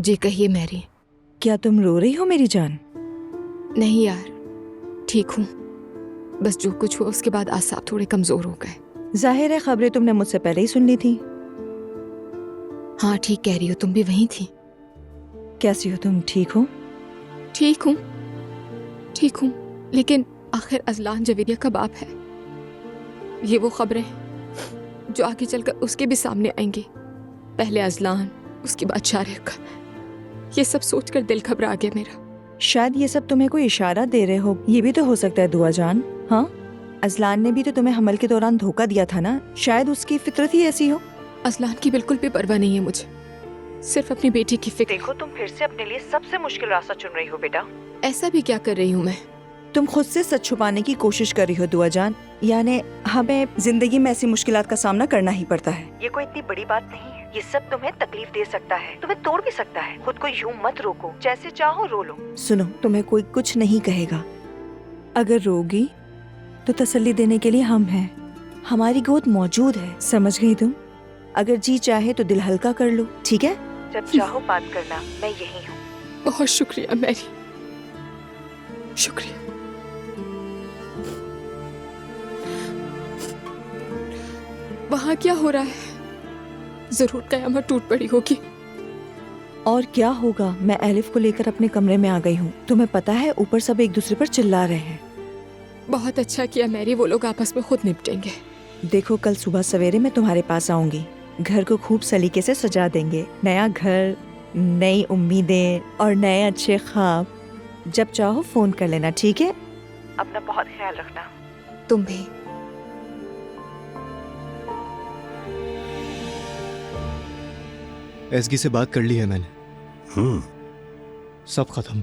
जी कहिए मैरी। क्या तुम रो रही हो मेरी जान? नहीं यार, ठीक हूँ। बस जो कुछ हुआ उसके बाद आसाब थोड़े कमजोर हो गए। जाहिर है खबरें तुमने मुझसे पहले ही सुन ली थी। हाँ ठीक कह रही हो, तुम भी वहीं थी। कैसी हो तुम, ठीक हो? ठीक हूँ, ठीक हूँ, लेकिन आखिर अजलान जवेरिया का बाप है। ये वो खबरें हैं जो आगे चलकर उसके भी सामने आएंगी। पहले अजलान, उसके बाद शारिक। ये सब सोचकर दिल घबरा गया मेरा। शायद ये सब तुम्हें कोई इशारा दे रहे हो। ये भी तो हो सकता है दुआ जान। हाँ, अजलान ने भी तो तुम्हें हमल के दौरान धोखा दिया था ना। शायद उसकी फितरत ही ऐसी हो। अजलान की बिल्कुल भी परवाह नहीं है मुझे, सिर्फ अपनी बेटी की फिक्र। देखो तुम फिर से अपने लिए सबसे मुश्किल रास्ता चुन रही हो बेटा। ऐसा भी क्या कर रही हूँ मैं? तुम खुद से सच छुपाने की कोशिश कर रही हो दुआ जान। यानी हमें जिंदगी में ऐसी मुश्किलात का सामना करना ही पड़ता है। ये कोई इतनी बड़ी बात नहीं है। ये सब तुम्हें तकलीफ दे सकता है, तुम्हें तोड़ भी सकता है। खुद को यूं मत रोको, जैसे चाहो रो लो। सुनो, तुम्हें कोई कुछ नहीं कहेगा। अगर रोगी तो तसल्ली देने के लिए हम हैं। हमारी गोद मौजूद है, समझ गई तुम? अगर जी चाहे तो दिल हल्का कर लो, ठीक है? जब चाहो बात करना, मैं यही हूँ। बहुत शुक्रिया मैरी, शुक्रिया। वहाँ क्या हो रहा है? जरूर कयामत टूट पड़ी होगी। और क्या होगा, मैं एलिफ को लेकर अपने कमरे में आ गई हूँ। तुम्हें पता है ऊपर सब एक दूसरे पर चिल्ला रहे हैं। बहुत अच्छा किया मैरी, वो लोग आपस में खुद निपटेंगे। देखो कल सुबह सवेरे मैं तुम्हारे पास आऊंगी। घर को खूब सलीके से सजा देंगे। नया घर, नई उम्मीदें और नए अच्छे ख्वाब। जब चाहो फोन कर लेना, ठीक है? अपना बहुत ख्याल रखना। तुम भी। एसगी से बात कर ली है मैंने। सब खत्म।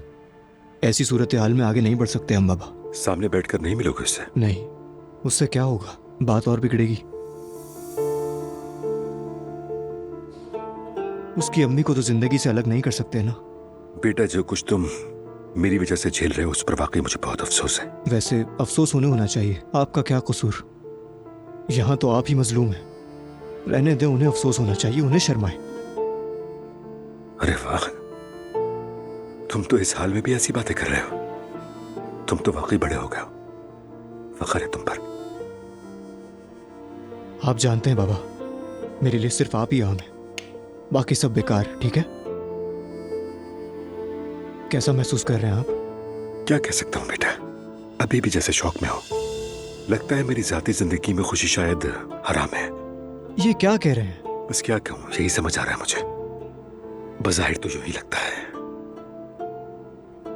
ऐसी सूरत हाल में आगे नहीं बढ़ सकते हम बाबा। सामने बैठकर नहीं मिलोगे उससे? नहीं, उससे क्या होगा, बात और बिगड़ेगी। उसकी अम्मी को तो जिंदगी से अलग नहीं कर सकते ना। बेटा, जो कुछ तुम मेरी वजह से झेल रहे हो उस पर वाकई मुझे बहुत अफसोस है। वैसे अफसोस उन्हें होना चाहिए, आपका क्या कसूर? यहाँ तो आप ही मजलूम हैं। रहने दे, उन्हें अफसोस होना चाहिए, उन्हें शर्माए। अरे वाह, तुम तो इस हाल में भी ऐसी बातें कर रहे हो। तुम तो वाकई बड़े हो गए हो। फख्र है तुम पर। आप जानते हैं बाबा, मेरे लिए सिर्फ आप ही आम है, बाकी सब बेकार। ठीक है? कैसा महसूस कर रहे हैं आप? क्या कह सकता हूँ बेटा, अभी भी जैसे शौक में हो। लगता है मेरी जाती जिंदगी में खुशी शायद हराम है। ये क्या कह रहे हैं? बस क्या कहूँ, यही समझ आ रहा है मुझे। बज़ाहिर तो यूं ही लगता है।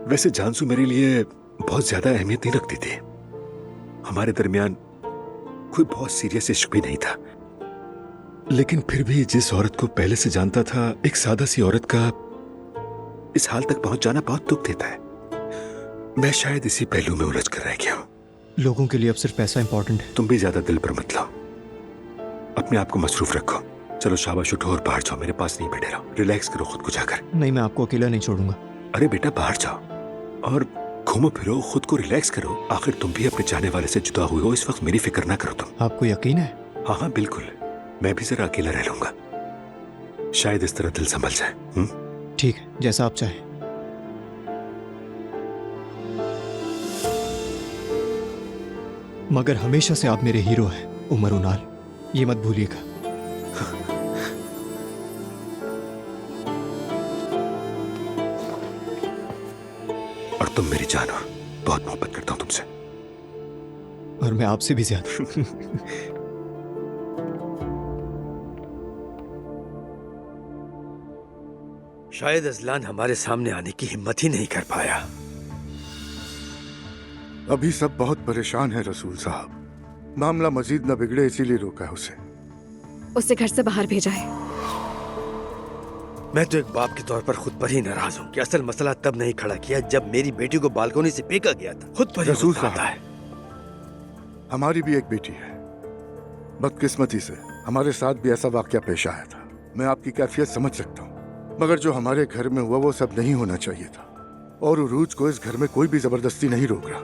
वैसे जानसू मेरे लिए बहुत ज्यादा अहमियत नहीं रखती थी। हमारे दरमियान कोई बहुत सीरियस इश्क भी नहीं था। लेकिन फिर भी जिस औरत को पहले से जानता था, एक सादा सी औरत का इस हाल तक पहुंच जाना बहुत दुख देता है। मैं शायद इसी पहलू में उलझ कर रह गया हूं। लोगों के लिए अब सिर्फ पैसा इंपॉर्टेंट है। तुम भी ज्यादा दिल पर मत लाओ, अपने आप को मसरूफ रखो। चलो शाबाश, उठो और बाहर जाओ, मेरे पास नहीं बैठे रहो। रिलैक्स करो खुद को जाकर। नहीं, मैं आपको अकेला नहीं छोड़ूंगा। अरे बेटा, बाहर जाओ और घूमो फिरो, खुद को रिलैक्स करो। आखिर तुम भी अपने चाहने वाले से जुदा हुए हो। इस वक्त मेरी फिक्र ना करो तुम। आपको यकीन है? हाँ हाँ बिल्कुल, मैं भी जरा अकेला रह लूंगा। शायद इस तरह दिल संभल जाए। ठीक है, जैसा आप चाहें। मगर हमेशा से आप मेरे हीरो हैं उमर उनाल, ये मत भूलिएगा। और तुम मेरी जान हो, बहुत मोहब्बत करता हूं तुमसे। और मैं आपसे भी ज्यादा। शायद अजलान हमारे सामने आने की हिम्मत ही नहीं कर पाया। अभी सब बहुत परेशान है रसूल साहब। मामला मजीद न बिगड़े इसीलिए रोका है उसे घर से बाहर भेजा है। मैं तो एक बाप के तौर पर खुद पर ही नाराज हूँ कि असल मसला तब नहीं खड़ा किया जब मेरी बेटी को बालकोनी से फेंका गया था। खुद पर ही रसूल गुस्सा आता है। हमारी भी एक बेटी है। बदकिस्मती से हमारे साथ भी ऐसा वाकया पेश आया था। मैं आपकी कैफियत समझ सकता हूँ, मगर जो हमारे घर में हुआ वो सब नहीं होना चाहिए था। और उरूज को इस घर में कोई भी जबरदस्ती नहीं रोक रहा।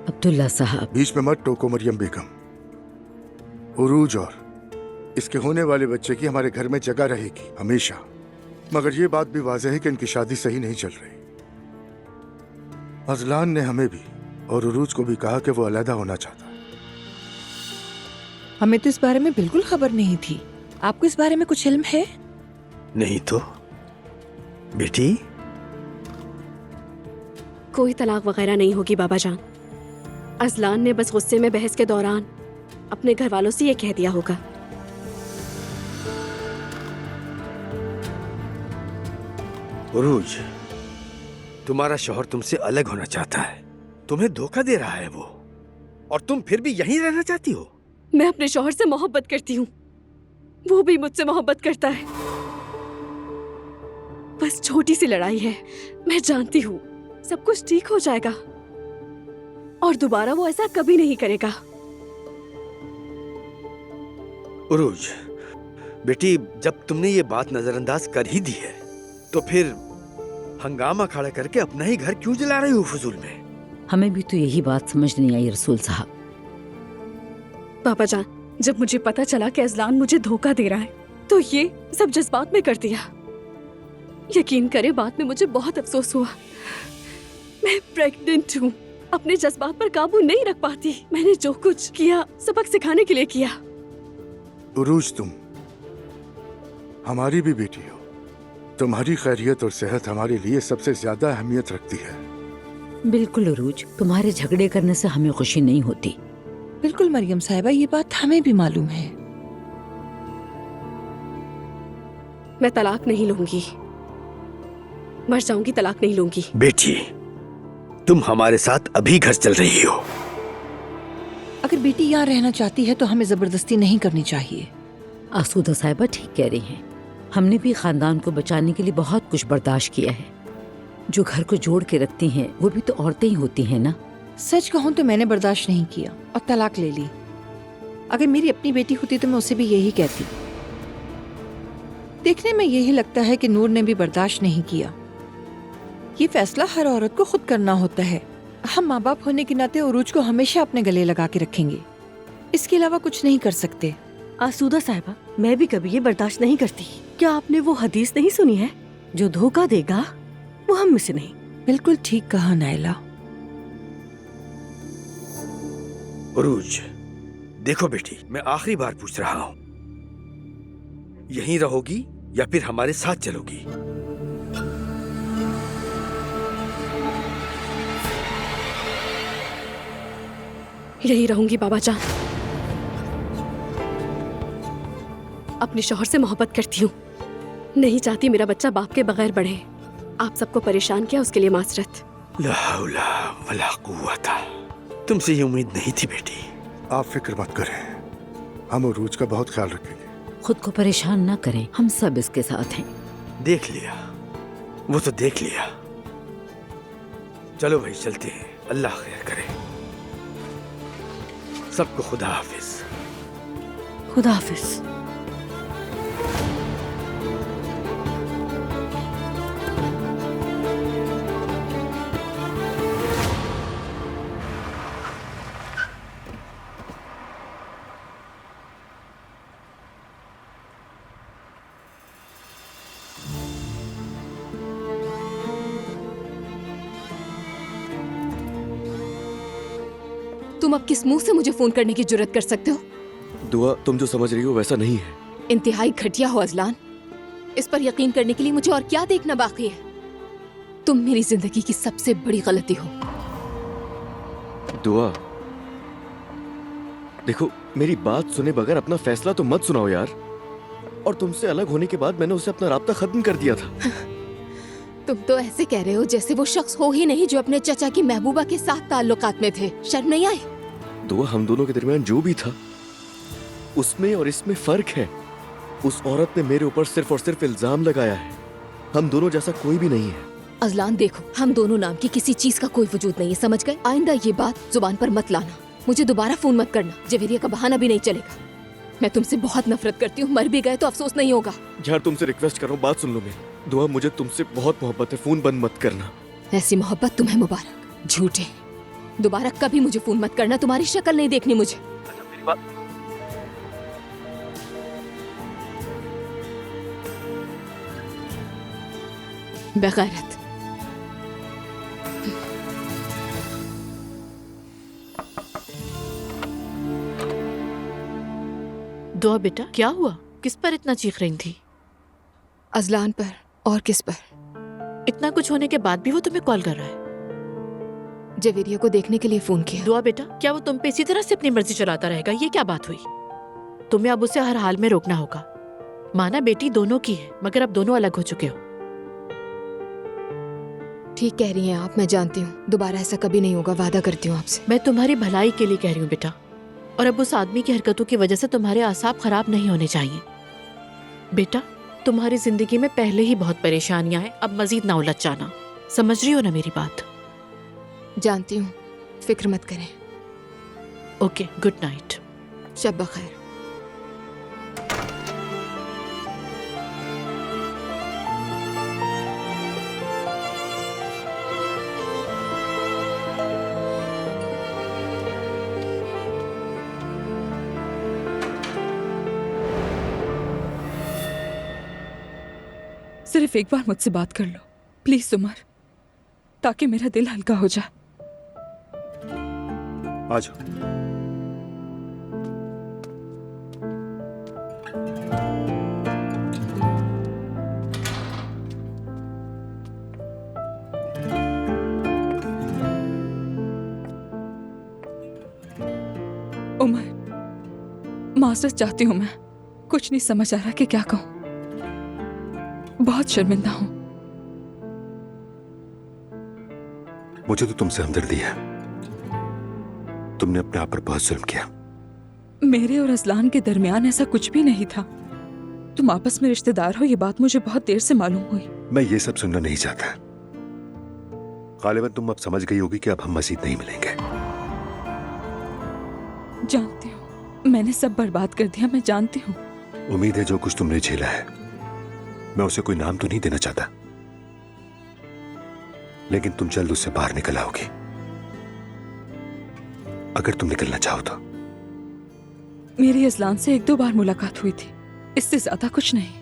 अब्दुल्ला साहब, बीच में मत टोको मरियम बेगम। उरूज और इसके होने वाले बच्चे की हमारे घर में जगह रहेगी हमेशा। मगर ये बात भी वाज़ेह है कि इनकी शादी सही नहीं चल रही। अजलान ने हमें भी और उरूज को भी कहा कि वो अलहदा होना चाहता है। हमें तो इस बारे में बिल्कुल खबर नहीं थी। आपको इस बारे में कुछ इल्म है? नहीं तो बेटी, कोई तलाक वगैरह नहीं होगी बाबा जान। अजलान ने बस गुस्से में बहस के दौरान अपने घर वालों से ये कह दिया होगा। उरूज, तुम्हारा शौहर तुमसे अलग होना चाहता है, तुम्हें धोखा दे रहा है वो, और तुम फिर भी यहीं रहना चाहती हो। मैं अपने शौहर से मोहब्बत करती हूँ, वो भी मुझसे मोहब्बत करता है। बस छोटी सी लड़ाई है, मैं जानती हूँ सब कुछ ठीक हो जाएगा और दोबारा वो ऐसा कभी नहीं करेगा। उरूज बेटी, जब तुमने ये बात नजरअंदाज कर ही दी है तो फिर हंगामा खड़ा करके अपना ही घर क्यों जला रही हो फजूल में? हमें भी तो यही बात समझ नहीं आई रसूल साहब। पापा जान, जब मुझे पता चला कि अजलान मुझे धोखा दे रहा है तो ये सब जज्बात में कर दिया। यकीन करे बाद में मुझे बहुत अफसोस हुआ। मैं प्रेग्नेंट हूँ, अपने जज्बात पर काबू नहीं रख पाती। मैंने जो कुछ किया सबक सिखाने के लिए किया। उरूज, तुम हमारी भी बेटी हो। तुम्हारी खैरियत और सेहत हमारे लिए सबसे ज्यादा अहमियत रखती है। बिल्कुल उरूज, तुम्हारे झगड़े करने से हमें खुशी नहीं होती। बिल्कुल मरियम साहिबा, ये बात हमें भी मालूम है। मैं तलाक नहीं लूंगी, मर जाऊंगी, तलाक नहीं लूंगी। बेटी, तुम हमारे साथ अभी घर चल रही हो। अगर बेटी यहाँ रहना चाहती है तो हमें जबरदस्ती नहीं करनी चाहिए। आसूदा साहिबा ठीक कह रही हैं। हमने भी खानदान को बचाने के लिए बहुत कुछ बर्दाश्त किया है। जो घर को जोड़ के रखती हैं वो भी तो औरतें ही होती हैं ना। सच कहूँ तो मैंने बर्दाश्त नहीं किया और तलाक ले ली। अगर मेरी अपनी बेटी होती तो मैं उसे भी यही कहती। देखने में यही लगता है कि नूर ने भी बर्दाश्त नहीं किया। ये फैसला हर औरत को खुद करना होता है। हम माँ बाप होने के नाते उरूज को हमेशा अपने गले लगा के रखेंगे, इसके अलावा कुछ नहीं कर सकते। आसूदा साहिबा, मैं भी कभी ये बर्दाश्त नहीं करती। क्या आपने वो हदीस नहीं सुनी है, जो धोखा देगा वो हम में से नहीं। बिल्कुल ठीक कहा नायला। उरूज, देखो बेटी, मैं आखिरी बार पूछ रहा हूँ, यहीं रहोगी या फिर हमारे साथ चलोगी? यही रहूंगी बाबा जान। अपने शौहर से मोहब्बत करती हूँ, नहीं चाहती मेरा बच्चा बाप के बगैर बढ़े। आप सबको परेशान किया, उसके लिए माजरत। ला हौला वला कुव्वता। तुमसे ये उम्मीद नहीं थी बेटी। आप फिक्र मत करें, हम उरूज का बहुत ख्याल रखेंगे। खुद को परेशान ना करें, हम सब इसके साथ हैं। देख लिया, वो तो देख लिया। चलो भाई चलते हैं, अल्लाह खैर करे। सबको खुदा हाफिज। खुदा हाफिज। तुम अब किस मुंह से मुझे फोन करने की जुर्रत कर सकते हो? दुआ, तुम जो समझ रही हो वैसा नहीं है। इंतहाई घटिया हो अजलान। इस पर यकीन करने के लिए मुझे और क्या देखना बाकी है? तुम मेरी जिंदगी की सबसे बड़ी गलती हो। दुआ, देखो मेरी बात सुने बगैर अपना फैसला तो मत सुनाओ यार। और तुमसे अलग होने के बाद मैंने उसे अपना राब्ता खत्म कर दिया था। तुम तो ऐसे कह रहे हो जैसे वो शख्स हो ही नहीं जो अपने चचा की महबूबा के साथ ताल्लुकात में थे। शर्म नहीं आई? दुआ, हम दोनों के दरमियान जो भी था उसमें और इसमें फर्क है। उस औरत ने मेरे ऊपर सिर्फ और सिर्फ इल्जाम लगाया है। हम दोनों जैसा कोई भी नहीं है। अजलान देखो, हम दोनों नाम की किसी चीज का कोई वजूद नहीं है, समझ गए? आइंदा ये बात जुबान पर मत लाना। मुझे दोबारा फोन मत करना, जवेरिया का बहाना भी नहीं चलेगा। मैं तुमसे बहुत नफरत करती हूँ, मर भी गए तो अफसोस नहीं होगा। यार तुमसे रिक्वेस्ट कर रहा हूँ, बात सुन लो मेरी। दुआ, मुझे तुमसे बहुत मोहब्बत है, फोन बंद मत करना। ऐसी मोहब्बत तुम्हें मुबारक। झूठे, दोबारा कभी मुझे फोन मत करना, तुम्हारी शक्ल नहीं देखनी मुझे। मेरी बात बेगैरत। दुआ बेटा, क्या हुआ? किस पर इतना चीख रही थी? अजलान पर। और किस पर? इतना कुछ होने के बाद भी वो तुम्हें कॉल कर रहा है? जवेरिया को देखने के लिए फोन किया। दुआ बेटा, क्या वो तुम पे इसी तरह से अपनी मर्जी चलाता रहेगा? ये क्या बात हुई? तुम्हें अब उसे हर हाल में रोकना होगा। माना बेटी दोनों की है, मगर अब दोनों अलग हो चुके हो। ठीक कह रही हैं आप, मैं जानती हूँ। दोबारा ऐसा कभी नहीं होगा, वादा करती हूँ आपसे। मैं तुम्हारी भलाई के लिए कह रही हूँ बेटा। और अब उस आदमी की हरकतों की वजह से तुम्हारे आसाब खराब नहीं होने चाहिए। बेटा, तुम्हारी जिंदगी में पहले ही बहुत परेशानियां हैं, अब मजीद ना उलझ जाना। समझ रही हो ना मेरी बात? जानती हूँ, फिक्र मत करें। Okay, good night. शब बखैर। सिर्फ एक बार मुझसे बात कर लो प्लीज उमर, ताकि मेरा दिल हल्का हो जाए। आ जाओ। उमर, मास्टर्स चाहती हूँ मैं। कुछ नहीं समझ आ रहा कि क्या कहूँ। बहुत शर्मिंदा हूँ। मुझे तो तुमसे हमदर्दी है। तुमने अपने आप पर बहुत जुल्म किया। मेरे और असलान के दरमियान ऐसा कुछ भी नहीं था। तुम आपस में रिश्तेदार हो, ये बात मुझे बहुत देर से मालूम हुई। मैं ये सब सुनना नहीं चाहता। गालिबन तुम अब समझ गई होगी कि अब हम मजीद नहीं मिलेंगे। जानती हूँ, मैंने सब बर्बाद कर दिया, मैं जानती हूँ। उम्मीद है जो कुछ तुमने झेला है, मैं उसे कोई नाम तो नहीं देना चाहता, लेकिन तुम जल्द उससे बाहर निकल आओगी, अगर तुम निकलना चाहो तो। मेरी असलान से 1-2 बार मुलाकात हुई थी, इससे ज्यादा कुछ नहीं।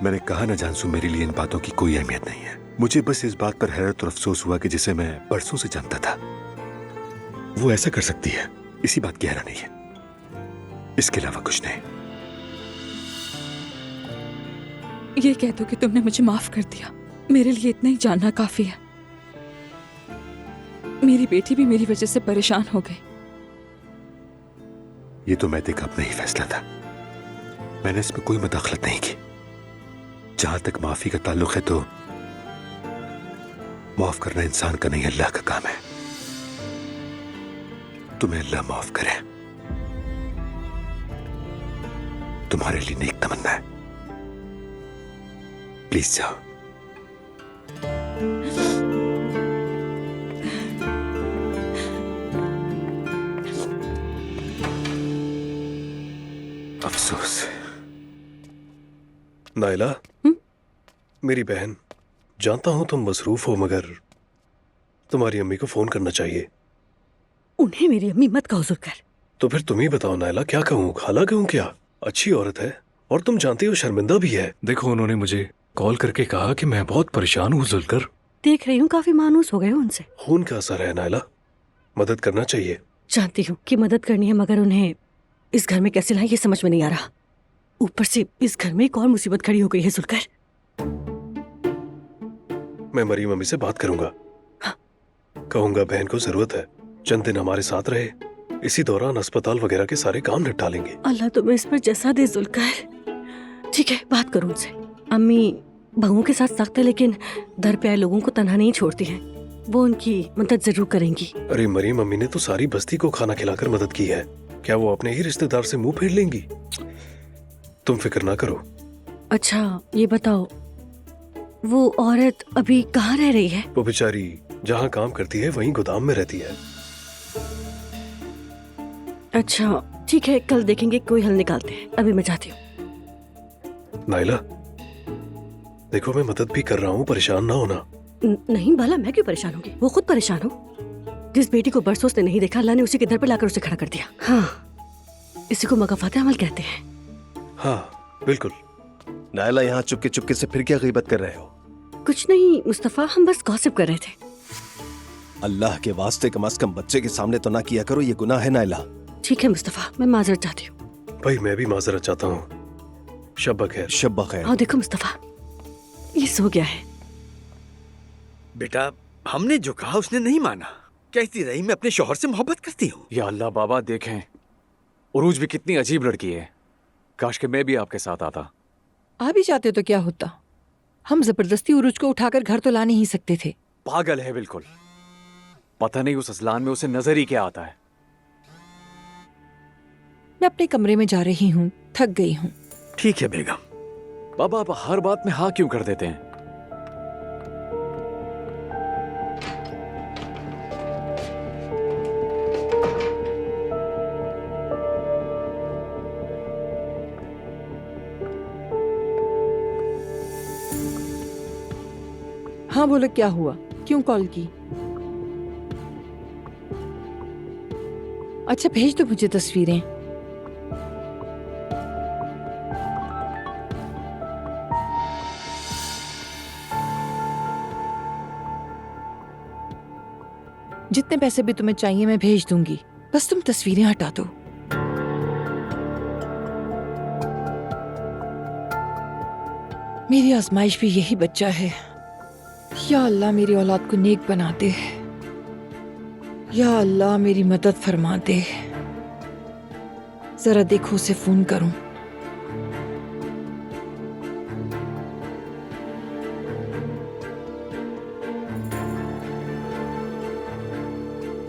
मैंने कहा ना जानसू, मेरे लिए इन बातों की कोई अहमियत नहीं है। मुझे बस इस बात पर हैरत और अफसोस हुआ कि जिसे मैं बरसों से जानता था, वो ऐसा कर सकती है, इसी बात की हैरानी है, इसके अलावा कुछ नहीं। ये कह दो कि तुमने मुझे माफ कर दिया, मेरे लिए इतना ही जानना काफी है। मेरी बेटी भी मेरी वजह से परेशान हो गई। ये तो मैते का अपना ही फैसला था, मैंने इसमें कोई मुदाखलत नहीं की। जहां तक माफी का ताल्लुक है तो माफ करना इंसान का नहीं, अल्लाह का काम है। तुम्हें अल्लाह माफ करे, तुम्हारे लिए नेक तमन्ना है। प्लीज जाओ। अफसोस। नाइला, मेरी बहन, जानता हूं तुम मसरूफ हो, मगर तुम्हारी अम्मी को फोन करना चाहिए। उन्हें मेरी अम्मी मत कहो जुल्कर। तो फिर तुम ही बताओ नाइला, क्या कहूँ? खाला कहूँ क्या? अच्छी औरत है और तुम जानती हो शर्मिंदा भी है। देखो, उन्होंने मुझे कॉल करके कहा कि मैं बहुत परेशान हूँ जुल्कर। देख रही हूँ काफी मायूस हो गए हो उनसे। खून का असर है नाइला, मदद करना चाहिए। जानती हूँ कि मदद करनी है, मगर उन्हें इस घर में कैसे लाएं ये समझ में नहीं आ रहा। ऊपर से इस घर में एक और मुसीबत खड़ी हो गई है जुल्कर। मैं मरी मम्मी से बात करूंगा। हाँ। कहूंगा बहन को जरूरत है, चंद दिन हमारे साथ रहे, इसी दौरान अस्पताल वगैरह के सारे काम निपटा लेंगे। अल्लाह तुम्हें इस पर जैसा दे जुल्कर। ठीक है, बात करूँ उनसे। अम्मी बहुओं के साथ सख्त है, लेकिन दर पे आए लोगों को तन्हा नहीं छोड़ती हैं। वो उनकी मदद जरूर करेंगी। अरे मरी मम्मी ने तो सारी बस्ती को खाना खिलाकर मदद की है, क्या वो अपने ही रिश्तेदार से मुंह फेर लेंगी? तुम फिक्र ना करो। अच्छा ये बताओ, वो औरत अभी कहाँ रह रही है? वो बेचारी जहाँ काम करती है वहीं गोदाम में रहती है। अच्छा ठीक है, कल देखेंगे, कोई हल निकालते हैं। अभी मैं जाती हूँ। नाइला देखो, मैं मदद भी कर रहा हूँ, परेशान ना होना। नहीं बाला, मैं क्यों परेशान होंगी? वो खुद परेशान हो। जिस बेटी को बरसों से नहीं देखा, अल्लाह ने उसी के दर पे लाकर उसे खड़ा कर दिया। हाँ, इसी को मकाफात अमल कहते हैं। हाँ बिल्कुल। नायला, यहाँ चुपके चुपके से फिर क्या गीबत कर रहे हो? कुछ नहीं मुस्तफा, हम बस गॉसिप कर रहे थे। अल्लाह के वास्ते कम से कम बच्चे के सामने तो ना किया करो, ये गुनाह है नाइला। ठीक है मुस्तफा, मैं माजरत चाहती हूँ। भाई मैं भी माजरत चाहता हूँ। शब्बा खैर। शब्बा खैर। आओ देखो मुस्तफा, ये सो गया है। बेटा हमने जो कहा उसने नहीं माना, कहती रही मैं अपने शौहर से मोहब्बत करती हूँ। या अल्लाह बाबा, देखें उरूज भी कितनी अजीब लड़की है। काश के मैं भी आपके साथ आता। आ भी जाते तो क्या होता, हम जबरदस्ती उरूज को उठाकर घर तो ला नहीं सकते थे। पागल है बिल्कुल। पता नहीं उस असलान में उसे नजर ही क्या आता है। मैं अपने कमरे में जा रही हूँ, थक गई हूँ। ठीक है बेगम। बाबा आप हर बात में हाँ क्यों कर देते हैं? हाँ बोलो, क्या हुआ, क्यों कॉल की? अच्छा भेज दो मुझे तस्वीरें। जितने पैसे भी तुम्हें चाहिए मैं भेज दूंगी, बस तुम तस्वीरें हटा दो। मेरी आजमाइश भी यही बच्चा है। या अल्लाह मेरी औलाद को नेक बना दे। या अल्लाह मेरी मदद फरमा दे। जरा देखो उसे फोन करूं।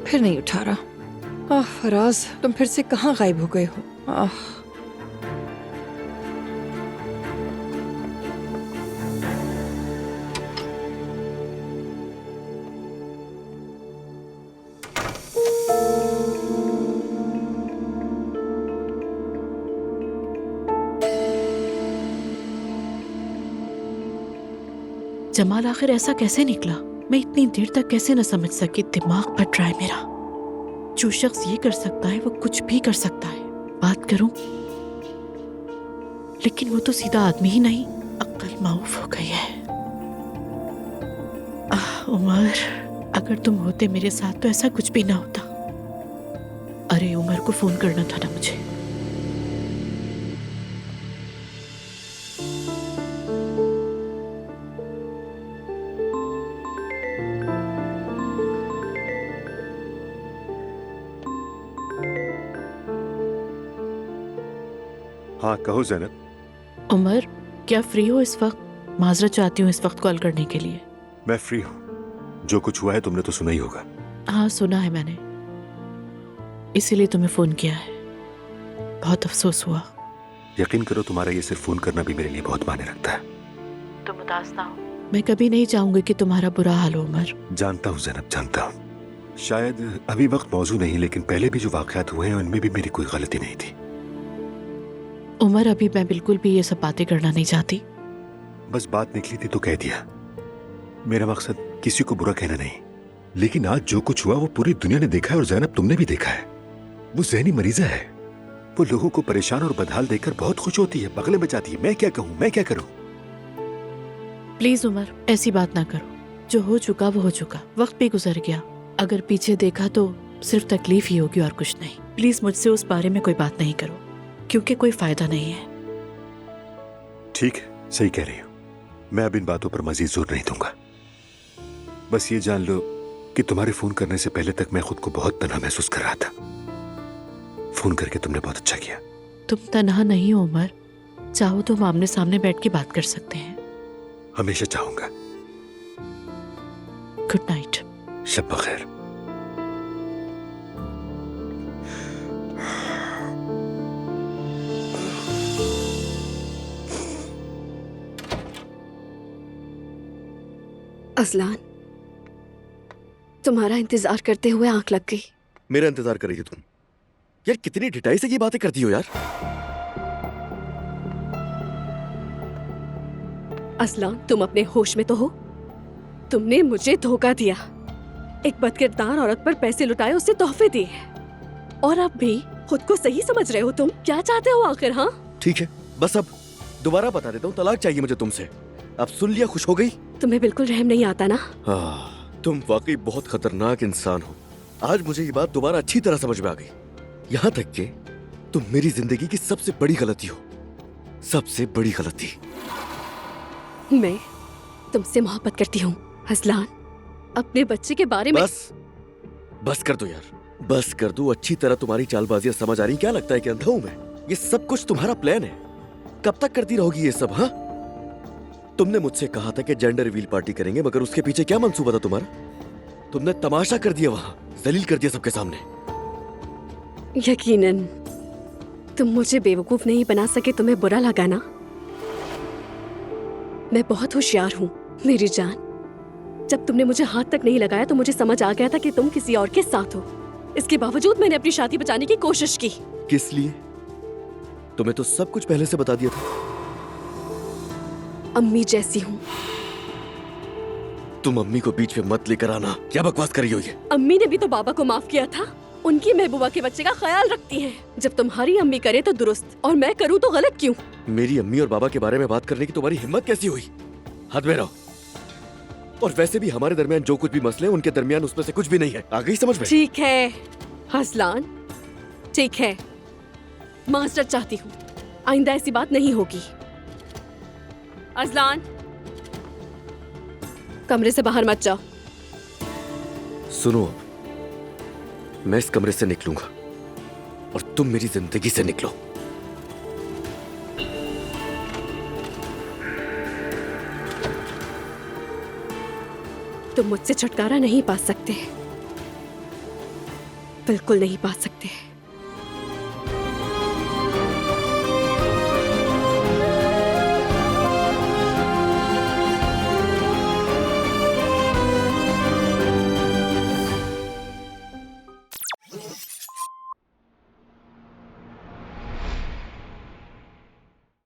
फिर नहीं उठा रहा। फराज तुम फिर से कहाँ गायब हो गए हो? जमाल आखिर ऐसा कैसे निकला? मैं इतनी देर तक कैसे न समझ सकी। दिमाग फट रहा है मेरा। जो शख्स ये कर सकता है वो कुछ भी कर सकता है। बात करूं लेकिन वो तो सीधा आदमी ही नहीं, अक्ल माऊफ हो गई है। उमर, अगर तुम होते मेरे साथ तो ऐसा कुछ भी ना होता। अरे उमर को फोन करना था ना मुझे। हाँ कहो ज़ैनब। उमर, क्या फ्री हो इस वक्त? माजरत चाहती हूँ इस वक्त कॉल करने के लिए। मैं फ्री हूँ। जो कुछ हुआ है तुमने तो सुना ही होगा। हाँ सुना है मैंने, इसीलिए तुम्हें फोन किया है। बहुत अफसोस हुआ। यकीन करो तुम्हारा ये सिर्फ फोन करना भी मेरे लिए बहुत मायने रखता है। तुम उदास ना हो। मैं कभी नहीं चाहूंगी कि तुम्हारा बुरा हाल हो उमर। जानता हूँ ज़ैनब, जानता हूँ। शायद अभी वक्त मौजूद नहीं, लेकिन पहले भी जो वाक़यात हुए हैं उनमें भी मेरी कोई गलती नहीं थी। उमर, अभी मैं बिल्कुल भी ये सब बातें करना नहीं चाहती। बस बात निकली थी तो कह दिया। मेरा मकसद किसी को बुरा कहना नहीं, लेकिन आज जो कुछ हुआ वो पूरी दुनिया ने देखा है और ज़ैनब तुमने भी देखा है। वो ज़हनी मरीज़ा है। वो लोगों को परेशान और बदहाल देखकर बहुत खुश होती है, बगले में जाती है। मैं क्या कहूँ, मैं क्या करूँ? प्लीज उमर, ऐसी बात ना करो। जो हो चुका वो हो चुका, वक्त भी गुजर गया। अगर पीछे देखा तो सिर्फ तकलीफ ही होगी और कुछ नहीं। प्लीज मुझसे उस बारे में कोई बात नहीं करो, क्योंकि कोई फायदा नहीं है। ठीक है, सही कह रही हो। मैं अब इन बातों पर मजीद जोर नहीं दूंगा। बस ये जान लो कि तुम्हारे फोन करने से पहले तक मैं खुद को बहुत तन्हा महसूस कर रहा था। फोन करके तुमने बहुत अच्छा किया। तुम तन्हा नहीं हो उमर। चाहो तो हम आमने सामने बैठ के बात कर सकते हैं। हमेशा चाहूंगा। Good night. शब बखैर। असलान, तुम्हारा इंतजार करते हुए आंख लग गई। मेरा इंतजार कर रही थी तुम? यार कितनी ढिठाई से ये बातें करती हो यार। असलान, तुम अपने होश में तो हो? तुमने मुझे धोखा दिया, एक बदकिरदार औरत पर पैसे लुटाए, उससे तोहफे दिए, और अब भी खुद को सही समझ रहे हो। तुम क्या चाहते हो आखिर? हाँ ठीक है, बस अब दोबारा बता देता हूँ, तलाक चाहिए मुझे तुमसे। अब सुन लिया, खुश हो गई? तुम्हें बिल्कुल रहम नहीं आता ना? तुम वाकई बहुत खतरनाक इंसान हो। आज मुझे ये बात दोबारा अच्छी तरह समझ में आ गई। यहाँ तक कि तुम मेरी जिंदगी की सबसे बड़ी गलती हो, सबसे बड़ी गलती। मैं तुमसे मोहब्बत करती हूँ असलान। अपने बच्चे के बारे में बस कर दो यार, बस कर दो। अच्छी तरह तुम्हारी चालबाजियां समझ आ रही। क्या लगता है कि अंधा हूं मैं? ये सब कुछ तुम्हारा प्लान है। कब तक करती रहोगी ये सब? हाँ, तुमने मुझसे कहा था कि जेंडर रिवील पार्टी करेंगे, मगर उसके पीछे क्या मंसूबा था तुम्हारा? तुमने तमाशा कर दिया, वहां जलील कर दिया सबके सामने। यकीनन तुम मुझे बेवकूफ नहीं बना सके। तुम्हें बुरा लगा ना? मैं बहुत होशियार हूँ मेरी जान। जब तुमने मुझे हाथ तक नहीं लगाया तो मुझे समझ आ गया था कि तुम किसी और के साथ हो। इसके बावजूद मैंने अपनी शादी बचाने की कोशिश की। किस लिए? तुम्हें तो सब कुछ पहले से बता दिया था। अम्मी जैसी हूँ। तुम अम्मी को बीच में मत लेकर आना। क्या बकवास कर रही हो ये? अम्मी ने भी तो बाबा को माफ किया था। उनकी महबूबा के बच्चे का ख्याल रखती हैं। जब तुम्हारी अम्मी करे तो दुरुस्त और मैं करूँ तो गलत क्यों? मेरी अम्मी और बाबा के बारे में बात करने की तुम्हारी हिम्मत कैसी हुई? हद में रहो। और वैसे भी हमारे दरमियान जो कुछ भी मसले हैं, उनके दरमियान उसमें से कुछ भी नहीं है। आ गई समझ में? ठीक है असलान, ठीक है। मास्टर चाहती हूँ आइंदा ऐसी बात नहीं होगी। असलान, कमरे से बाहर मत जाओ। सुनो, मैं इस कमरे से निकलूंगा और तुम मेरी जिंदगी से निकलो। तुम मुझसे छुटकारा नहीं पा सकते, बिल्कुल नहीं पा सकते।